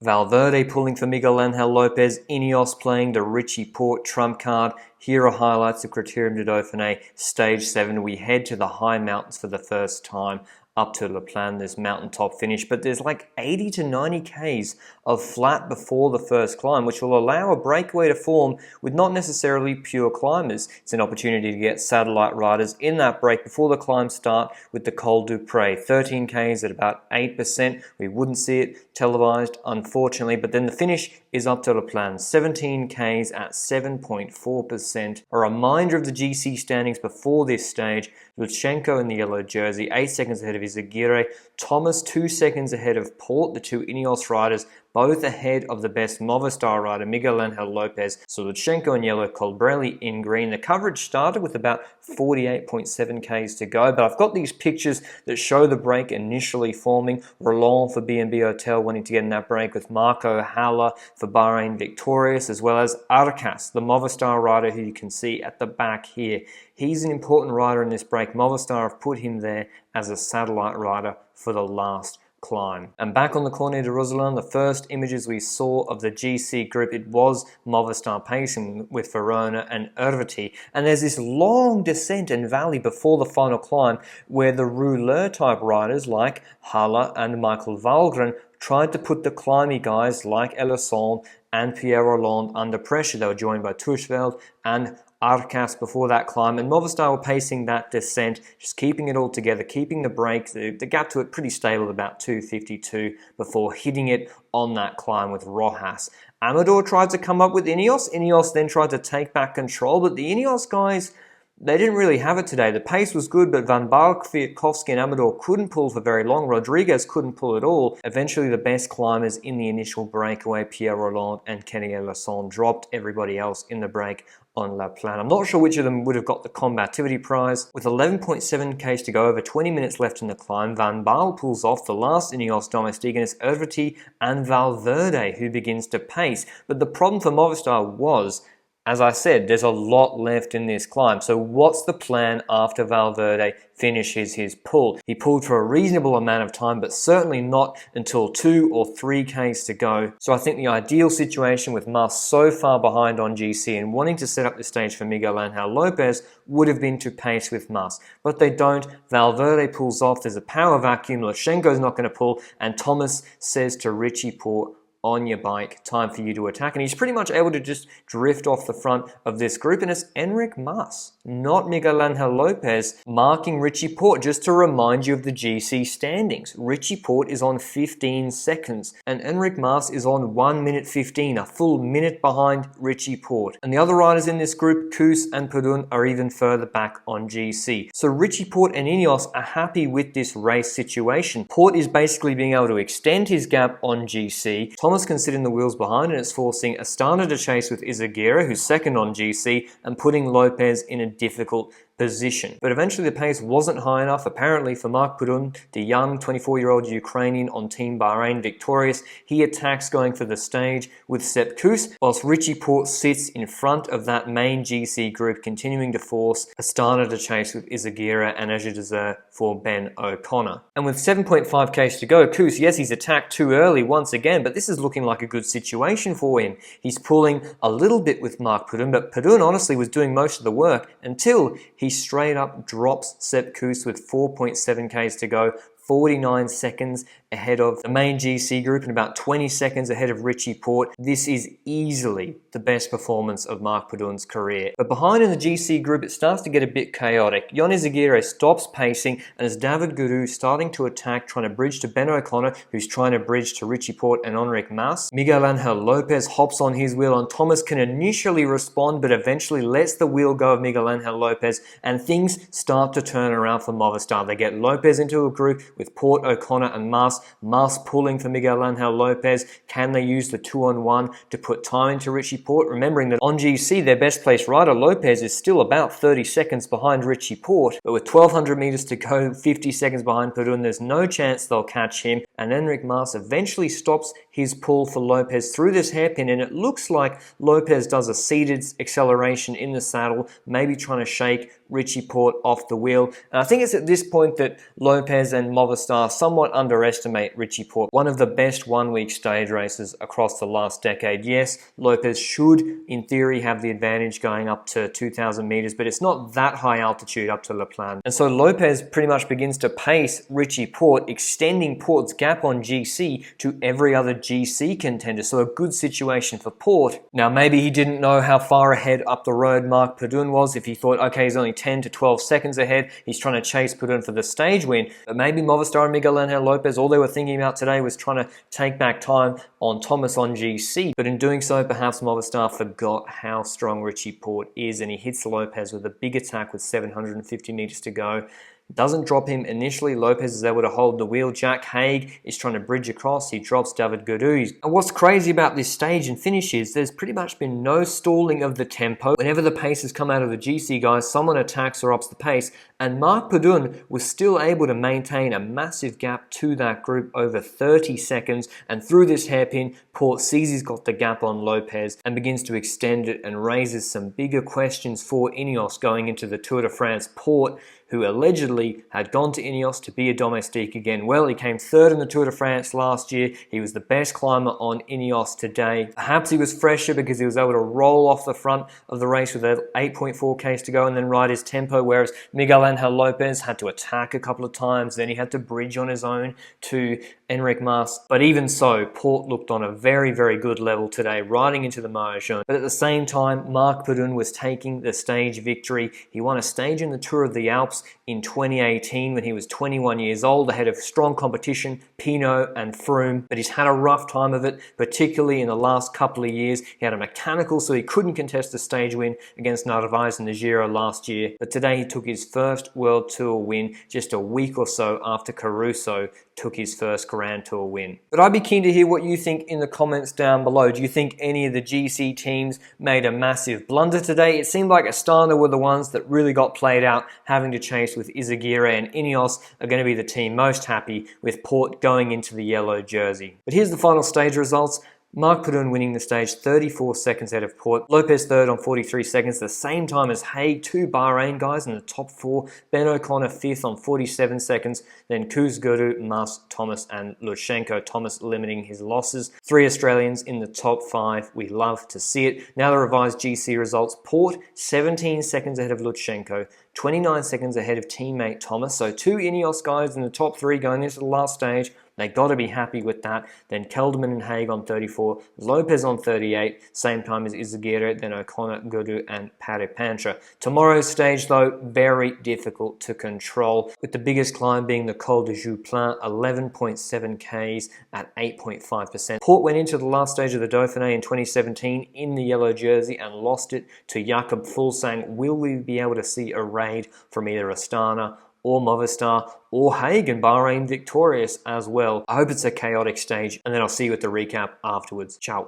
Valverde pulling for Miguel Angel Lopez, Ineos playing the Richie Porte trump card. Here are highlights of Criterium du Dauphiné, Stage 7. We head to the high mountains for the first time, up to Le Plan, this mountaintop finish, but there's like 80 to 90 Ks of flat before the first climb, which will allow a breakaway to form with not necessarily pure climbers. It's an opportunity to get satellite riders in that break before the climb start with the Col du Pré. 13 Ks at about 8%. We wouldn't see it televised, unfortunately, but then the finish is up to Le Plan. 17 Ks at 7.4%. A reminder of the GC standings before this stage. Lutsenko in the yellow jersey, 8 seconds ahead of Izagirre. Thomas 2 seconds ahead of Porte, the two Ineos riders, both ahead of the best Movistar rider, Miguel Angel Lopez. So Lutsenko in yellow, Colbrelli in green. The coverage started with about 48.7 Ks to go, but I've got these pictures that show the break initially forming. Roland for B&B Hotel wanting to get in that break, with Marco Haller for Bahrain victorious, as well as Arcas, the Movistar rider who you can see at the back here. He's an important rider in this break. Movistar have put him there as a satellite rider for the last climb. And back on the Corne de Roselend, the first images we saw of the GC group, it was Movistar pacing with Verona and Erviti. And there's this long descent and valley before the final climb where the rouleur type riders like Haller and Michael Valgren tried to put the climby guys like Ellison and Pierre Rolland under pressure. They were joined by Tuchveld and Arcas before that climb, and Movistar were pacing that descent, just keeping it all together, keeping the brakes, the gap to it pretty stable, about 2:52 before hitting it on that climb with Rojas. Amador tried to come up with Ineos. Ineos then tried to take back control, but the Ineos guys, they didn't really have it today. The pace was good, but Van Bark, Kwiatkowski and Amador couldn't pull for very long. Rodriguez couldn't pull at all. Eventually, the best climbers in the initial breakaway, Pierre Rolland and Kenny Ellison, dropped everybody else in the break on La Plan. I'm not sure which of them would have got the combativity prize. With 11.7 Ks to go, over 20 minutes left in the climb, Van Baarle pulls off the last Ineos domestique, and it's Erviti and Valverde who begins to pace. But the problem for Movistar was, as I said, there's a lot left in this climb. So what's the plan after Valverde finishes his pull? He pulled for a reasonable amount of time, but certainly not until 2 or 3 Ks to go. So I think the ideal situation with Mas so far behind on GC and wanting to set up the stage for Miguel Angel Lopez would have been to pace with Mas. But they don't. Valverde pulls off. There's a power vacuum. Lutsenko's not going to pull. And Thomas says to Richie Porte, on your bike, time for you to attack. And he's pretty much able to just drift off the front of this group, and it's Enric Mas, not Miguel Angel Lopez, marking Richie Porte. Just to remind you of the GC standings, Richie Porte is on 15 seconds and Enric Mas is on 1 minute 15, a full minute behind Richie Porte. And the other riders in this group, Kuss and Padun, are even further back on GC. So Richie Porte and Ineos are happy with this race situation. Porte is basically being able to extend his gap on GC. Thomas can sit in the wheels behind, and it's forcing Astana to chase with Izagirre, who's second on GC, and putting Lopez in a difficult position. But eventually the pace wasn't high enough, apparently, for Marc Padun, the young 24-year-old Ukrainian on Team Bahrain victorious. He attacks going for the stage with Sepp Kuss, whilst Richie Porte sits in front of that main GC group, continuing to force Astana to chase with Izagirre and Azure Desert for Ben O'Connor. And with 7.5 Ks to go, Kuss, yes, he's attacked too early once again, but this is looking like a good situation for him. He's pulling a little bit with Marc Padun, but Padun honestly was doing most of the work until he straight up drops Sepp Kuss with 4.7 Ks to go, 49 seconds ahead of the main GC group and about 20 seconds ahead of Richie Porte. This is easily the best performance of Marc Padun's career. But behind in the GC group, it starts to get a bit chaotic. Ion Izagirre stops pacing, and as David Gaudu starting to attack, trying to bridge to Ben O'Connor, who's trying to bridge to Richie Porte and Enric Mas. Miguel Angel Lopez hops on his wheel, and Thomas can initially respond, but eventually lets the wheel go of Miguel Angel Lopez, and things start to turn around for Movistar. They get Lopez into a group with Porte, O'Connor and Mas. Mas pulling for Miguel Angel Lopez. Can they use the 2-on-1 to put time into Richie Porte? Remembering that on GC, their best placed rider, Lopez, is still about 30 seconds behind Richie Porte. But with 1,200 meters to go, 50 seconds behind Padun, there's no chance they'll catch him. And Enric Mas eventually stops his pull for Lopez through this hairpin, and it looks like Lopez does a seated acceleration in the saddle, maybe trying to shake Richie Porte off the wheel. And I think it's at this point that Lopez and Movistar somewhat underestimate Richie Porte. One of the best one-week stage races across the last decade. Yes, Lopez should, in theory, have the advantage going up to 2,000 meters, but it's not that high altitude up to La Plagne. And so Lopez pretty much begins to pace Richie Porte, extending Porte's gap on GC to every other GC contender. So a good situation for Porte. Now, maybe he didn't know how far ahead up the road Marc Padun was. If he thought, okay, he's only 10 to 12 seconds ahead, he's trying to chase Padun for the stage win. But maybe Movistar and Miguel Angel Lopez, all they were thinking about today was trying to take back time on Thomas on GC. But in doing so, perhaps Movistar forgot how strong Richie Porte is, and he hits Lopez with a big attack with 750 meters to go. Doesn't drop him initially. Lopez is able to hold the wheel. Jack Haig is trying to bridge across. He drops David Gaudu. And what's crazy about this stage and finish is there's pretty much been no stalling of the tempo. Whenever the pace has come out of the GC guys, someone attacks or ups the pace. And Marc Padun was still able to maintain a massive gap to that group over 30 seconds. And through this hairpin, Porte sees he's got the gap on Lopez and begins to extend it and raises some bigger questions for Ineos going into the Tour de France. Porte, who allegedly had gone to Ineos to be a domestique again. Well, he came third in the Tour de France last year. He was the best climber on Ineos today. Perhaps he was fresher because he was able to roll off the front of the race with 8.4 Ks to go and then ride his tempo, whereas Miguel Angel Lopez had to attack a couple of times. Then he had to bridge on his own to Enric Mas. But even so, Porte looked on a very, very good level today, riding into the Maillot Jaune. But at the same time, Marc Padun was taking the stage victory. He won a stage in the Tour of the Alps in 2018 when he was 21 years old, ahead of strong competition, Pinot and Froome. But he's had a rough time of it, particularly in the last couple of years. He had a mechanical, so he couldn't contest the stage win against Narvaez in the Giro last year. But today he took his first World Tour win just a week or so after Caruso took his first Grand Tour win. But I'd be keen to hear what you think in the comments down below. Do you think any of the GC teams made a massive blunder today? It seemed like Astana were the ones that really got played out, having to chase with Izagirre, and Ineos are going to be the team most happy with Porte going into the yellow jersey. But here's the final stage results. Marc Padun winning the stage 34 seconds ahead of Porte. Lopez third on 43 seconds, the same time as Haig. Two Bahrain guys in the top four. Ben O'Connor fifth on 47 seconds. Then Kuz, Gaudu, Mas, Thomas and Lutsenko. Thomas limiting his losses. Three Australians in the top five. We love to see it. Now the revised GC results. Porte 17 seconds ahead of Lutsenko. 29 seconds ahead of teammate Thomas. So two Ineos guys in the top three going into the last stage. They got to be happy with that. Then Kelderman and Haig on 34, Lopez on 38, same time as Izagirre, then O'Connor, Gaudu and Paris-Pantra. Tomorrow's stage, though, very difficult to control, with the biggest climb being the Col de Joux-Plin, 11.7 Ks at 8.5%. Porte went into the last stage of the Dauphiné in 2017 in the yellow jersey and lost it to Jakob Fuglsang. Will we be able to see a raid from either Astana or Movistar, or Haig and Bahrain victorious as well? I hope it's a chaotic stage, and then I'll see you at the recap afterwards. Ciao.